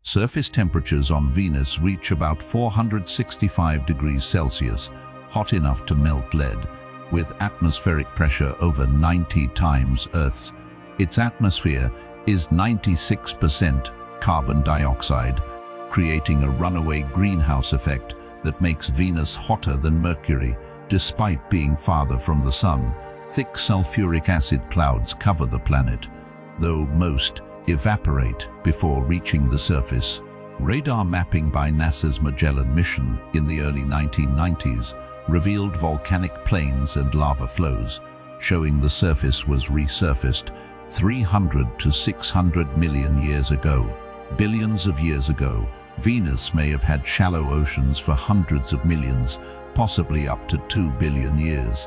Surface temperatures on Venus reach about 465 degrees Celsius, hot enough to melt lead, with atmospheric pressure over 90 times Earth's. Its atmosphere is 96% carbon dioxide, creating a runaway greenhouse effect that makes Venus hotter than Mercury, despite being farther from the Sun. Thick sulfuric acid clouds cover the planet, though most evaporate before reaching the surface. Radar mapping by NASA's Magellan mission in the early 1990s revealed volcanic plains and lava flows, showing the surface was resurfaced 300 to 600 million years ago. Billions of years ago, Venus may have had shallow oceans for hundreds of millions, possibly up to 2 billion years.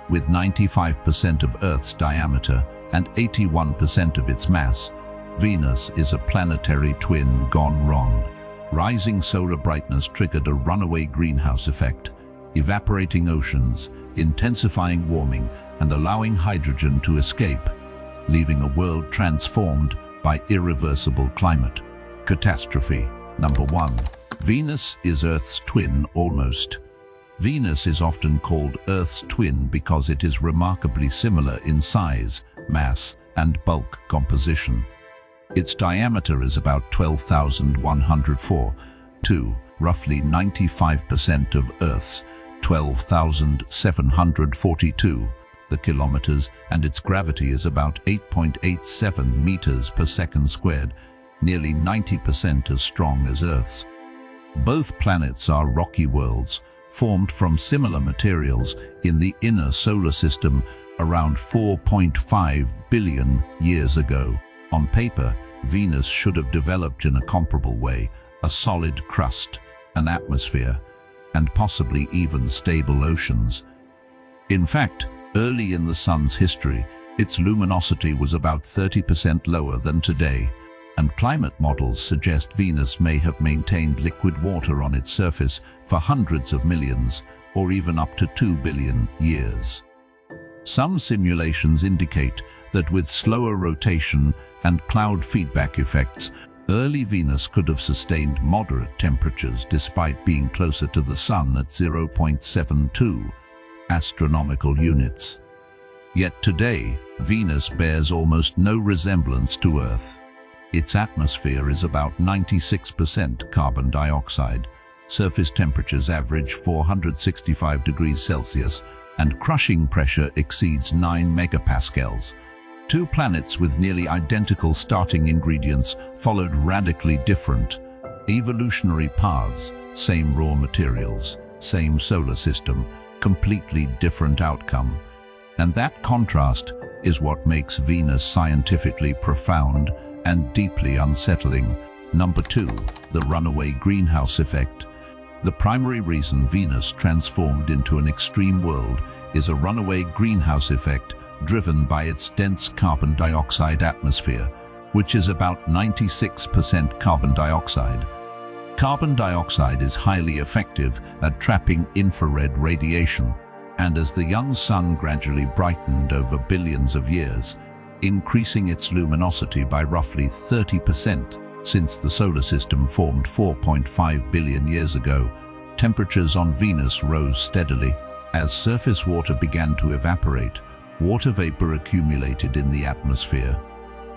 With 95% of Earth's diameter and 81% of its mass, Venus is a planetary twin gone wrong. Rising solar brightness triggered a runaway greenhouse effect, evaporating oceans, intensifying warming, and allowing hydrogen to escape, leaving a world transformed by irreversible climate catastrophe. Number 1. Venus is Earth's twin almost. Venus is often called Earth's twin because it is remarkably similar in size, mass, and bulk composition. Its diameter is about 12,104 to roughly 95% of Earth's 12,742 kilometers, and its gravity is about 8.87 meters per second squared, nearly 90% as strong as Earth's. Both planets are rocky worlds, formed from similar materials in the inner solar system around 4.5 billion years ago. On paper, Venus should have developed in a comparable way, a solid crust, an atmosphere, and possibly even stable oceans. In fact, early in the Sun's history, its luminosity was about 30% lower than today, and climate models suggest Venus may have maintained liquid water on its surface for hundreds of millions, or even up to 2 billion years. Some simulations indicate that with slower rotation and cloud feedback effects, early Venus could have sustained moderate temperatures despite being closer to the Sun at 0.72 astronomical units. Yet today, Venus bears almost no resemblance to Earth. Its atmosphere is about 96% carbon dioxide, surface temperatures average 465 degrees Celsius, and crushing pressure exceeds 9 megapascals. Two planets with nearly identical starting ingredients followed radically different evolutionary paths, same raw materials, same solar system, completely different outcome. And that contrast is what makes Venus scientifically profound and deeply unsettling. Number 2, the runaway greenhouse effect. The primary reason Venus transformed into an extreme world is a runaway greenhouse effect driven by its dense carbon dioxide atmosphere, which is about 96% carbon dioxide. Carbon dioxide is highly effective at trapping infrared radiation, and as the young Sun gradually brightened over billions of years, increasing its luminosity by roughly 30% since the solar system formed 4.5 billion years ago, temperatures on Venus rose steadily. As surface water began to evaporate, water vapor accumulated in the atmosphere,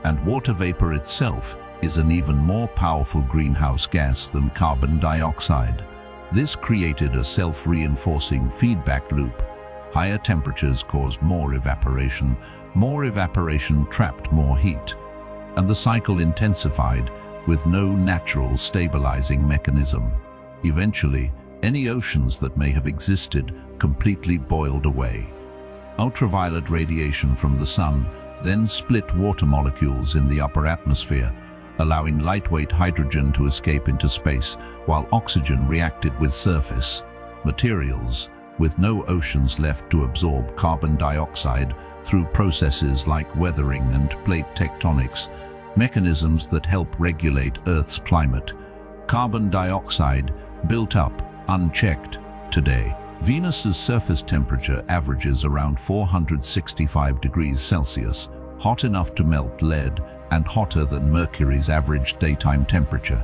and water vapor itself is an even more powerful greenhouse gas than carbon dioxide. This created a self-reinforcing feedback loop. Higher temperatures caused more evaporation trapped more heat, and the cycle intensified with no natural stabilizing mechanism. Eventually, any oceans that may have existed completely boiled away. Ultraviolet radiation from the Sun then split water molecules in the upper atmosphere, allowing lightweight hydrogen to escape into space, while oxygen reacted with surface materials, with no oceans left to absorb carbon dioxide through processes like weathering and plate tectonics, mechanisms that help regulate Earth's climate. Carbon dioxide built up unchecked today. Venus's surface temperature averages around 465 degrees Celsius, hot enough to melt lead and hotter than Mercury's average daytime temperature.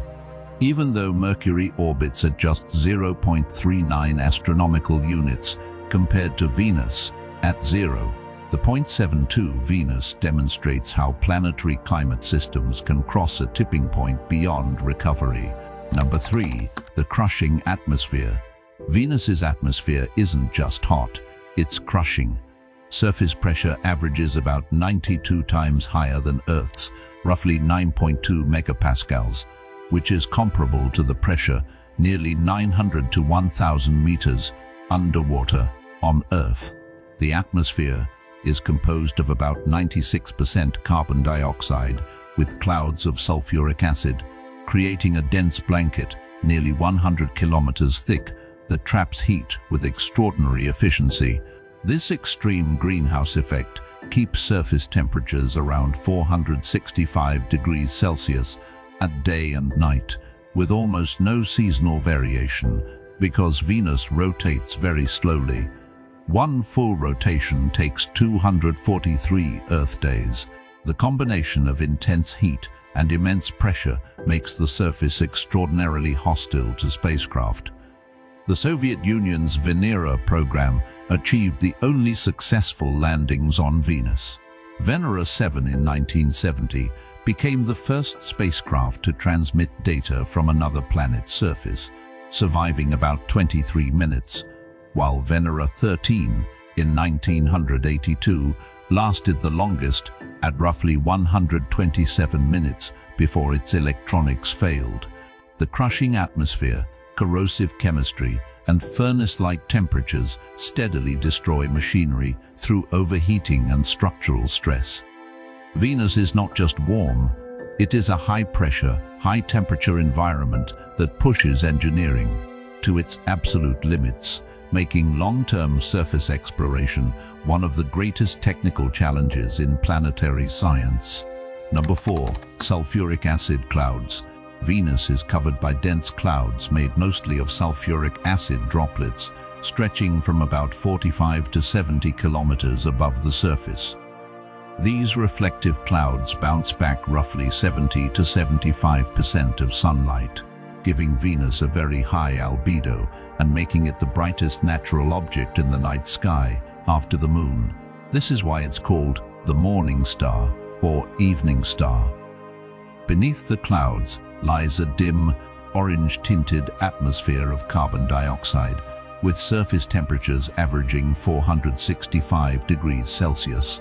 Even though Mercury orbits at just 0.39 astronomical units compared to Venus at 0, the 0.72 Venus demonstrates how planetary climate systems can cross a tipping point beyond recovery. Number 3. The crushing atmosphere. Venus's atmosphere isn't just hot, it's crushing. Surface pressure averages about 92 times higher than Earth's, roughly 9.2 megapascals, which is comparable to the pressure nearly 900 to 1,000 meters underwater on Earth. The atmosphere is composed of about 96% carbon dioxide with clouds of sulfuric acid, creating a dense blanket nearly 100 kilometers thick that traps heat with extraordinary efficiency. This extreme greenhouse effect keeps surface temperatures around 465 degrees Celsius at day and night, with almost no seasonal variation because Venus rotates very slowly. One full rotation takes 243 Earth days. The combination of intense heat and immense pressure makes the surface extraordinarily hostile to spacecraft. The Soviet Union's Venera program achieved the only successful landings on Venus. Venera 7 in 1970 became the first spacecraft to transmit data from another planet's surface, surviving about 23 minutes, while Venera 13 in 1982 lasted the longest at roughly 127 minutes before its electronics failed. The crushing atmosphere, corrosive chemistry, and furnace-like temperatures steadily destroy machinery through overheating and structural stress. Venus is not just warm, it is a high-pressure, high-temperature environment that pushes engineering to its absolute limits, making long-term surface exploration one of the greatest technical challenges in planetary science. Number 4. Sulfuric acid clouds. Venus is covered by dense clouds made mostly of sulfuric acid droplets, stretching from about 45 to 70 kilometers above the surface. These reflective clouds bounce back roughly 70 to 75% of sunlight, giving Venus a very high albedo and making it the brightest natural object in the night sky after the moon. This is why it's called the morning star or evening star. Beneath the clouds lies a dim, orange-tinted atmosphere of carbon dioxide, with surface temperatures averaging 465 degrees Celsius.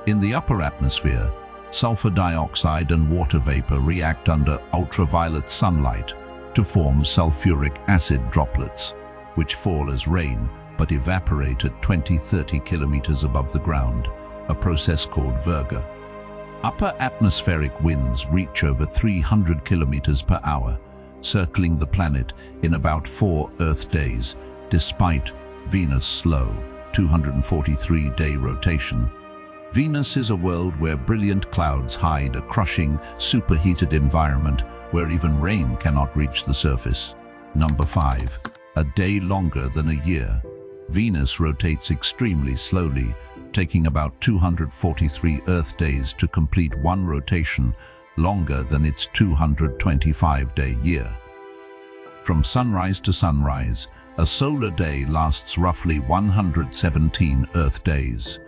In the upper atmosphere, sulfur dioxide and water vapor react under ultraviolet sunlight to form sulfuric acid droplets, which fall as rain but evaporate at 20-30 kilometers above the ground, a process called virga. Upper atmospheric winds reach over 300 kilometers per hour, circling the planet in about 4 Earth days, despite Venus' slow 243-day rotation. Venus is a world where brilliant clouds hide a crushing, superheated environment where even rain cannot reach the surface. Number 5. A day longer than a year. Venus rotates extremely slowly, taking about 243 Earth days to complete one rotation, longer than its 225-day year. From sunrise to sunrise, a solar day lasts roughly 117 Earth days.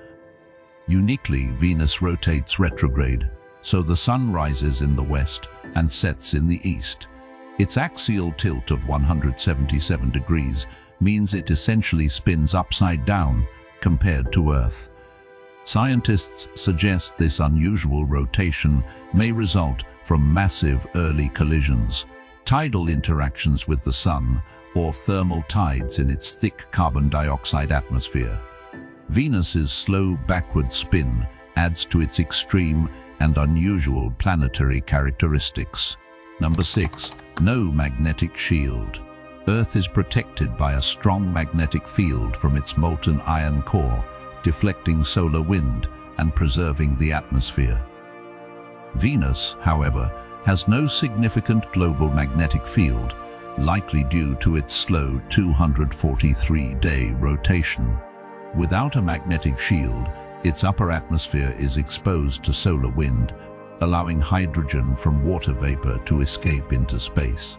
Uniquely, Venus rotates retrograde, so the sun rises in the west and sets in the east. Its axial tilt of 177 degrees means it essentially spins upside down compared to Earth. Scientists suggest this unusual rotation may result from massive early collisions, tidal interactions with the sun, or thermal tides in its thick carbon dioxide atmosphere. Venus's slow backward spin adds to its extreme and unusual planetary characteristics. Number 6. No magnetic shield. Earth is protected by a strong magnetic field from its molten iron core, deflecting solar wind and preserving the atmosphere. Venus, however, has no significant global magnetic field, likely due to its slow 243-day rotation. Without a magnetic shield, its upper atmosphere is exposed to solar wind, allowing hydrogen from water vapor to escape into space.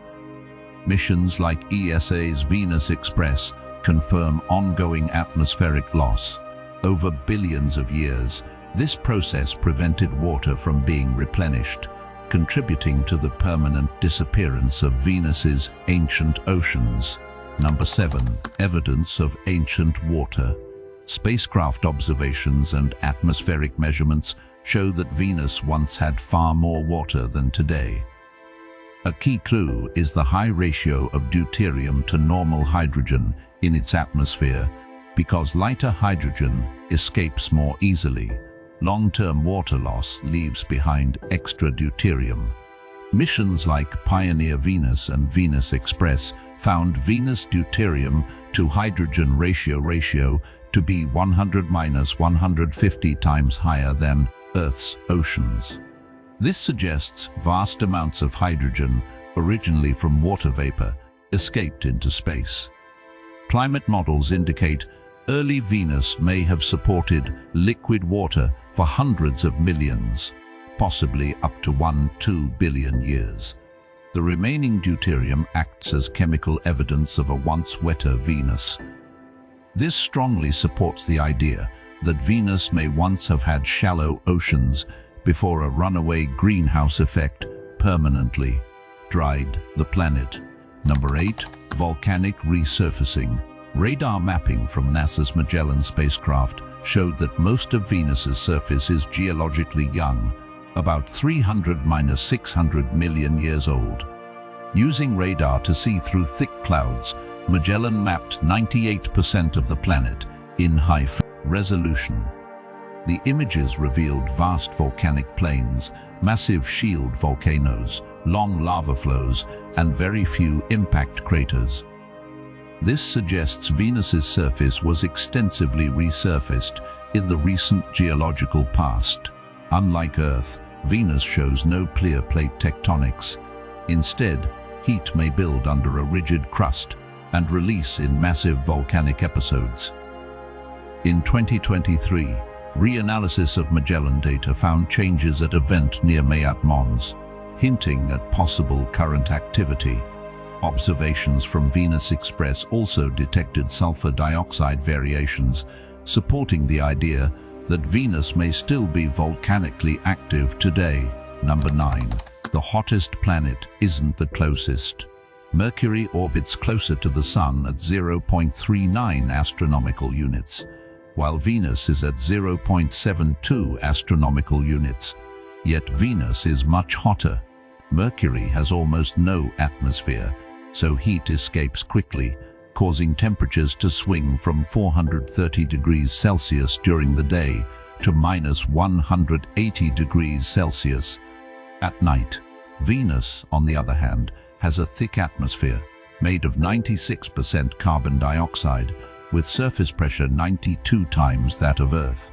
Missions like ESA's Venus Express confirm ongoing atmospheric loss. Over billions of years, this process prevented water from being replenished, contributing to the permanent disappearance of Venus's ancient oceans. Number 7. Evidence of ancient water. Spacecraft observations and atmospheric measurements show that Venus once had far more water than today. A key clue is the high ratio of deuterium to normal hydrogen in its atmosphere, because lighter hydrogen escapes more easily. Long-term water loss leaves behind extra deuterium. Missions like Pioneer Venus and Venus Express found Venus deuterium to hydrogen ratio to be 100–150 times higher than Earth's oceans. This suggests vast amounts of hydrogen, originally from water vapor, escaped into space. Climate models indicate early Venus may have supported liquid water for hundreds of millions, possibly up to 1–2 billion years. The remaining deuterium acts as chemical evidence of a once wetter Venus. This strongly supports the idea that Venus may once have had shallow oceans before a runaway greenhouse effect permanently dried the planet. Number 8. Volcanic resurfacing. Radar mapping from NASA's Magellan spacecraft showed that most of Venus's surface is geologically young, about 300–600 million years old. Using radar to see through thick clouds, Magellan mapped 98% of the planet in high resolution. The images revealed vast volcanic plains, massive shield volcanoes, long lava flows, and very few impact craters. This suggests Venus's surface was extensively resurfaced in the recent geological past. Unlike Earth, Venus shows no clear plate tectonics. Instead, heat may build under a rigid crust and release in massive volcanic episodes. In 2023, reanalysis of Magellan data found changes at a vent near Mayat Mons, hinting at possible current activity. Observations from Venus Express also detected sulfur dioxide variations, supporting the idea that Venus may still be volcanically active today. Number 9. The hottest planet isn't the closest. Mercury orbits closer to the Sun at 0.39 astronomical units, while Venus is at 0.72 astronomical units. Yet Venus is much hotter. Mercury has almost no atmosphere, so heat escapes quickly, causing temperatures to swing from 430 degrees Celsius during the day to -180 degrees Celsius at night. Venus, on the other hand, has a thick atmosphere made of 96% carbon dioxide, with surface pressure 92 times that of Earth.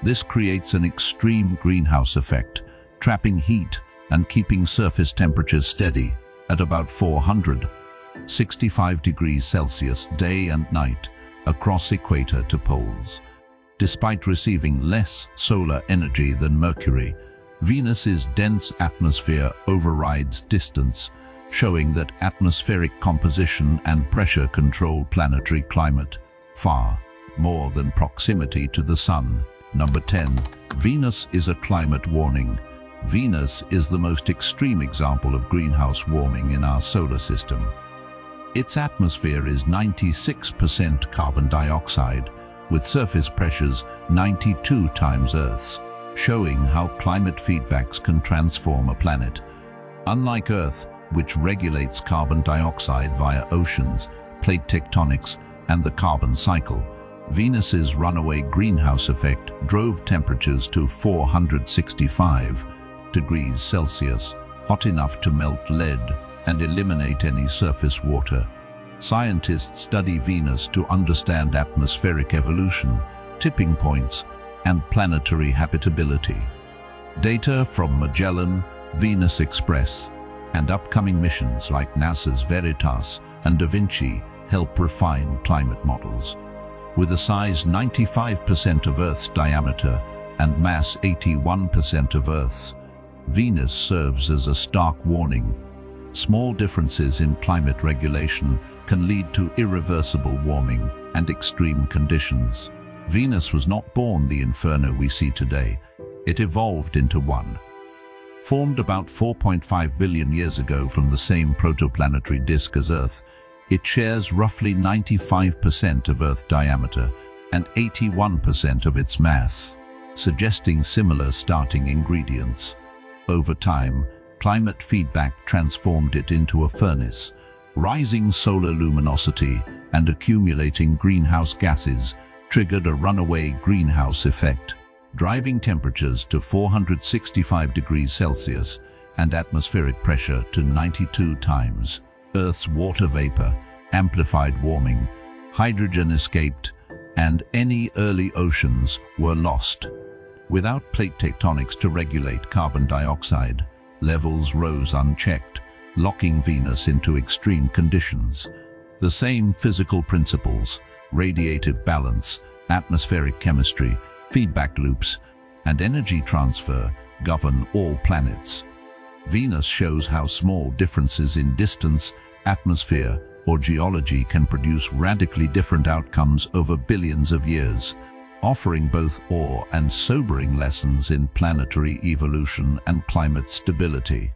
This creates an extreme greenhouse effect, trapping heat and keeping surface temperatures steady at about 465 degrees Celsius day and night across equator to poles. Despite receiving less solar energy than Mercury, Venus's dense atmosphere overrides distance, showing that atmospheric composition and pressure control planetary climate far more than proximity to the Sun. Number 10. Venus is a climate warning. Venus is the most extreme example of greenhouse warming in our solar system. Its atmosphere is 96% carbon dioxide, with surface pressures 92 times Earth's, showing how climate feedbacks can transform a planet. Unlike Earth, which regulates carbon dioxide via oceans, plate tectonics, and the carbon cycle, Venus's runaway greenhouse effect drove temperatures to 465 degrees Celsius, hot enough to melt lead and eliminate any surface water. Scientists study Venus to understand atmospheric evolution, tipping points, and planetary habitability. Data from Magellan, Venus Express, and upcoming missions like NASA's Veritas and Da Vinci help refine climate models. With a size 95% of Earth's diameter and mass 81% of Earth's, Venus serves as a stark warning. Small differences in climate regulation can lead to irreversible warming and extreme conditions. Venus was not born the inferno we see today. It evolved into one. Formed about 4.5 billion years ago from the same protoplanetary disk as Earth, it shares roughly 95% of Earth's diameter and 81% of its mass, suggesting similar starting ingredients. Over time, climate feedback transformed it into a furnace. Rising solar luminosity and accumulating greenhouse gases triggered a runaway greenhouse effect, driving temperatures to 465 degrees Celsius and atmospheric pressure to 92 times. Earth's water vapor amplified warming, hydrogen escaped, and any early oceans were lost. Without plate tectonics to regulate carbon dioxide, levels rose unchecked, locking Venus into extreme conditions. The same physical principles, radiative balance, atmospheric chemistry, feedback loops, and energy transfer govern all planets. Venus shows how small differences in distance, atmosphere, or geology can produce radically different outcomes over billions of years, offering both awe and sobering lessons in planetary evolution and climate stability.